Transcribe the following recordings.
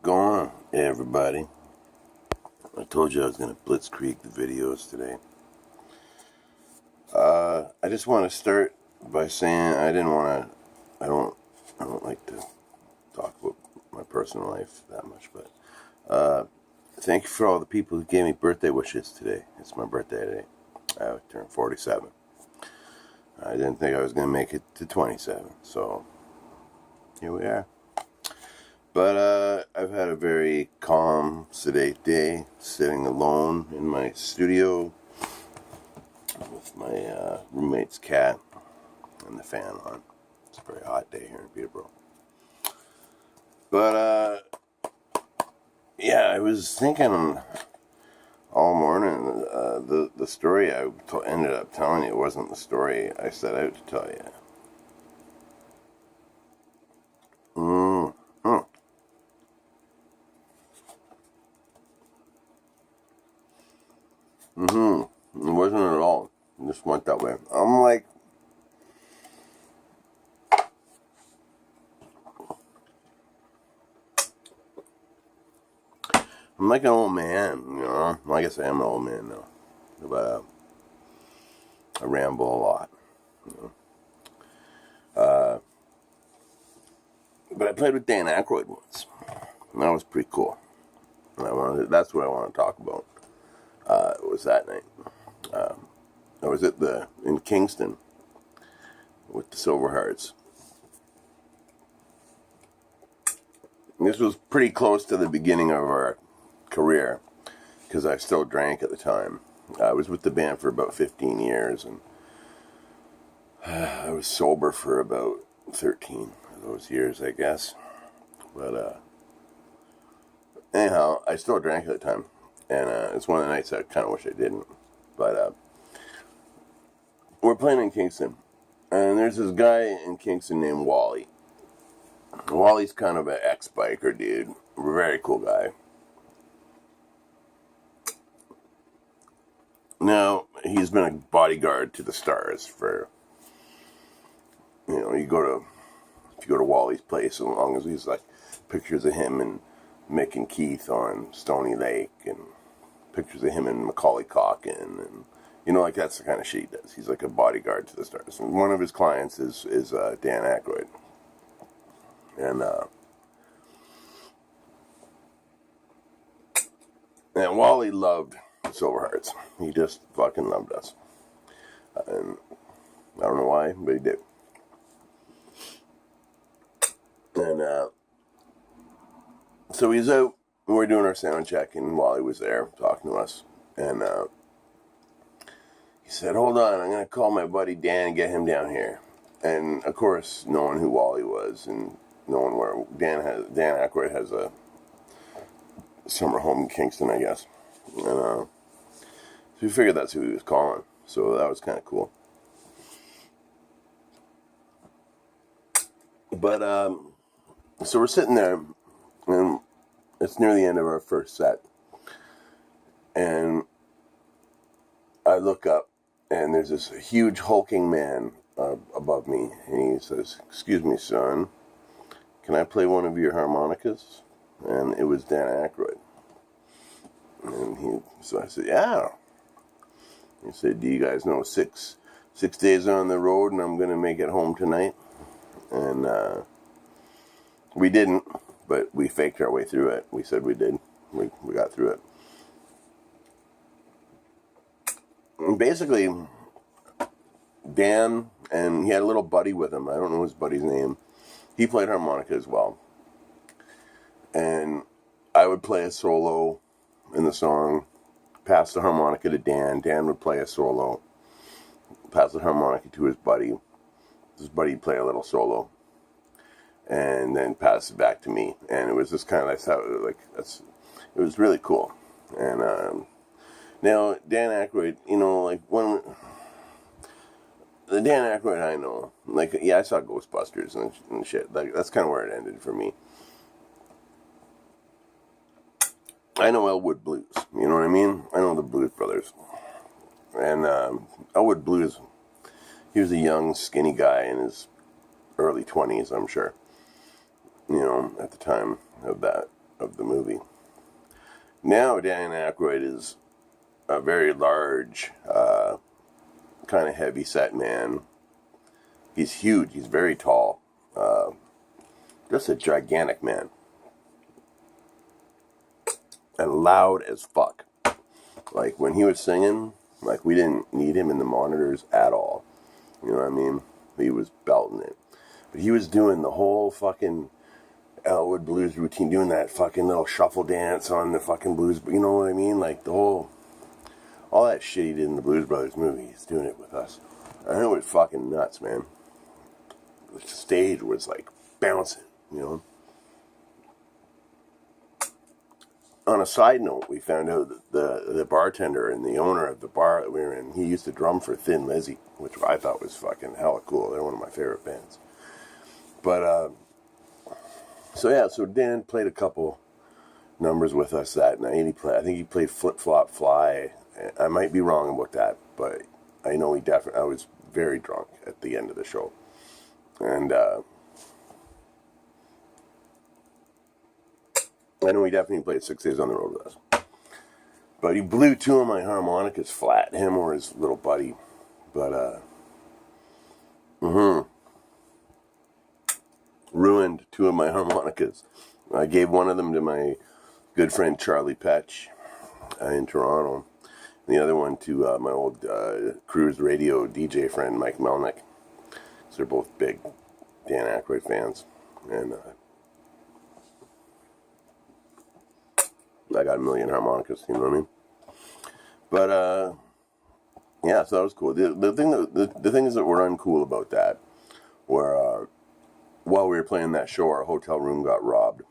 Going on, everybody? I told you I was going to blitzkrieg the videos today. I just want to start by saying I don't like to talk about my personal life that much, but thank you for all the people who gave me birthday wishes today. It's my birthday today. I turned 47. I didn't think I was going to make it to 27, so here we are. But I've had a very calm, sedate day, sitting alone in my studio with my roommate's cat and the fan on. It's a very hot day here in Peterborough. But yeah, I was thinking all morning. The story I ended up telling you wasn't the story I set out to tell you. Mm-hmm. It wasn't at all. It just went that way. I'm like an old man, you know. Well, I guess I am an old man now. But I ramble a lot, you know. But I played with Dan Ackroyd once. And that was pretty cool. That's what I want to talk about. It was that night. I was in Kingston with the Silver Hearts. And this was pretty close to the beginning of our career because I still drank at the time. I was with the band for about 15 years, and I was sober for about 13 of those years, I guess. But anyhow, I still drank at the time, and it's one of the nights I kind of wish I didn't. But we're playing in Kingston, and there's this guy in Kingston named Wally. Wally's kind of an ex-biker dude, very cool guy. Now, he's been a bodyguard to the stars for, you know, if you go to Wally's place, as long as he's like pictures of him and Mick and Keith on Stony Lake, and pictures of him and Macaulay Culkin, and, you know, like that's the kind of shit he does. He's like a bodyguard to the stars. And one of his clients is Dan Ackroyd. And Wally loved Silver Hearts. He just fucking loved us. And I don't know why, but he did. And so he's out, and we're doing our sound check, and Wally was there talking to us. And he said, "Hold on, I'm going to call my buddy Dan and get him down here." And, of course, knowing who Wally was and knowing where Dan Ackroyd has a summer home in Kingston, I guess. And so we figured that's who he was calling. So that was kind of cool. But so we're sitting there, and it's near the end of our first set. And I look up, and there's this huge hulking man above me. And he says, "Excuse me, son, can I play one of your harmonicas?" And it was Dan Ackroyd. And so I said, "Yeah." He said, "Do you guys know six days on the road and I'm going to make it home tonight?" And we didn't, but we faked our way through it. We said we did. We got through it. And basically, Dan, and he had a little buddy with him. I don't know his buddy's name. He played harmonica as well. And I would play a solo in the song, pass the harmonica to Dan. Dan would play a solo, pass the harmonica to his buddy. His buddy would play a little solo, and then pass it back to me. And it was just kind of it was really cool. And now Dan Ackroyd, you know, like when the Dan Ackroyd I know, like, yeah, I saw Ghostbusters and shit. Like, that's kind of where it ended for me. I know Elwood Blues, you know what I mean? I know the Blues Brothers. And Elwood Blues, he was a young, skinny guy in his early 20s, I'm sure. You know, at the time of that. of the movie. Now Dan Ackroyd is a very large, kind of heavy-set man. He's huge. He's very tall. Just a gigantic man. And loud as fuck. Like, when he was singing, like, we didn't need him in the monitors at all. You know what I mean? He was belting it. But he was doing the whole fucking Elwood Blues routine, doing that fucking little shuffle dance on the fucking blues. You know what I mean? Like, the whole... all that shit he did in the Blues Brothers movie, he's doing it with us. I know it was fucking nuts, man. The stage was, like, bouncing, you know? On a side note, we found out that the bartender and the owner of the bar that we were in, he used to drum for Thin Lizzy, which I thought was fucking hella cool. They're one of my favorite bands. But, so Dan played a couple numbers with us that night. I think he played Flip Flop Fly. I might be wrong about that, but I know I was very drunk at the end of the show. And, I know he definitely played 6 Days on the Road with us. But he blew 2 of my harmonicas flat, him or his little buddy. But, ruined 2 of my harmonicas. I gave one of them to my good friend Charlie Petch in Toronto. And the other one to my old cruise radio DJ friend Mike Melnick. So they're both big Dan Ackroyd fans. And, I got a million harmonicas, you know what I mean? But, yeah, so that was cool. The things that were uncool about that were, while we were playing that show, our hotel room got robbed.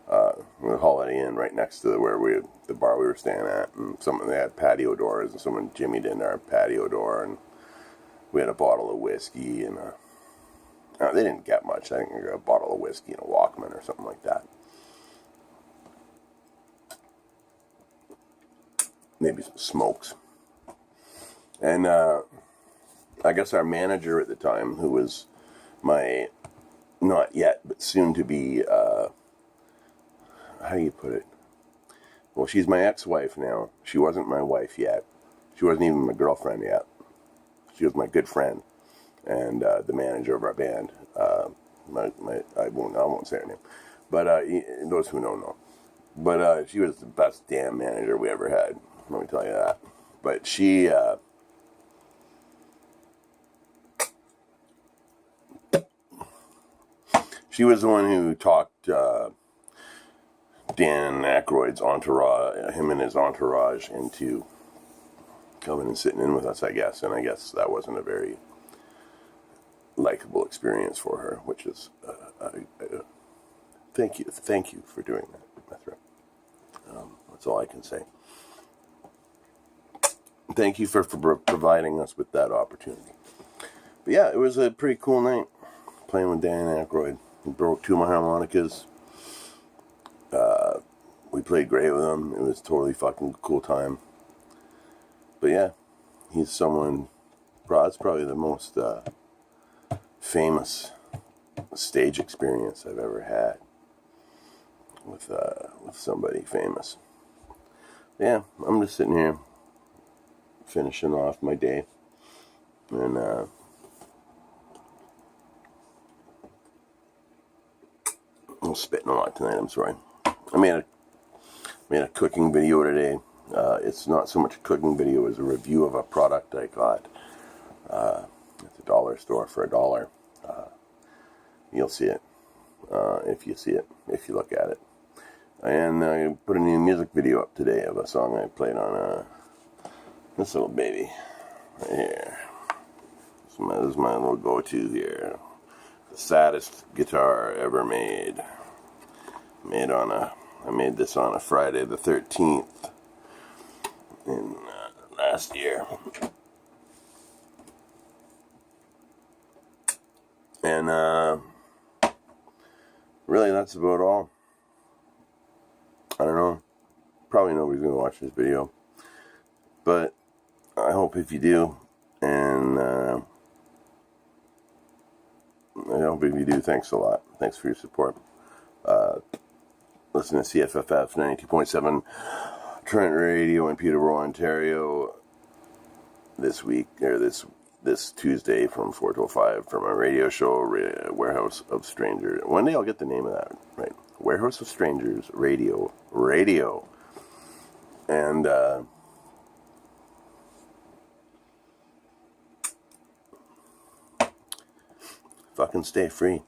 The Holiday Inn right next to the bar we were staying at. And they had patio doors, and someone jimmied in our patio door, and we had a bottle of whiskey, and they didn't get much. I think a bottle of whiskey and a Walkman or something like that. Maybe some smokes. And I guess our manager at the time, who was my, not yet, but soon to be, how do you put it? Well, she's my ex-wife now. She wasn't my wife yet. She wasn't even my girlfriend yet. She was my good friend and the manager of our band. I won't say her name, but those who know. But she was the best damn manager we ever had. Let me tell you that. But she was the one who talked Dan Ackroyd's entourage, him and his entourage, into coming and sitting in with us, I guess. And I guess that wasn't a very likable experience for her, which is thank you for doing that. That's right. That's all I can say. Thank you for providing us with that opportunity. But yeah, it was a pretty cool night playing with Dan Ackroyd. He broke 2 of my harmonicas. We played great with him. It was totally fucking cool time. But yeah, he's someone. It's probably the most famous stage experience I've ever had with somebody famous. Yeah, I'm just sitting here finishing off my day, and I'm spitting a lot tonight. I'm sorry. I made a cooking video today. It's not so much a cooking video as a review of a product I got at the dollar store for $1. You'll see it if you look at it. And I put a new music video up today of a song I played on this little baby right here. This is my little go-to here. The saddest guitar ever made. I made this on a Friday the 13th in last year. And really, that's about all. I don't know. Probably nobody's going to watch this video. But I hope if you do. And I hope if you do, thanks a lot. Thanks for your support. Listen to CFFF 92.7 Trent Radio in Peterborough, Ontario this week, or this Tuesday from 4 to 5 for my radio show, Warehouse of Strangers. One day I'll get the name of that right. Warehouse of Strangers Radio. And fucking stay free.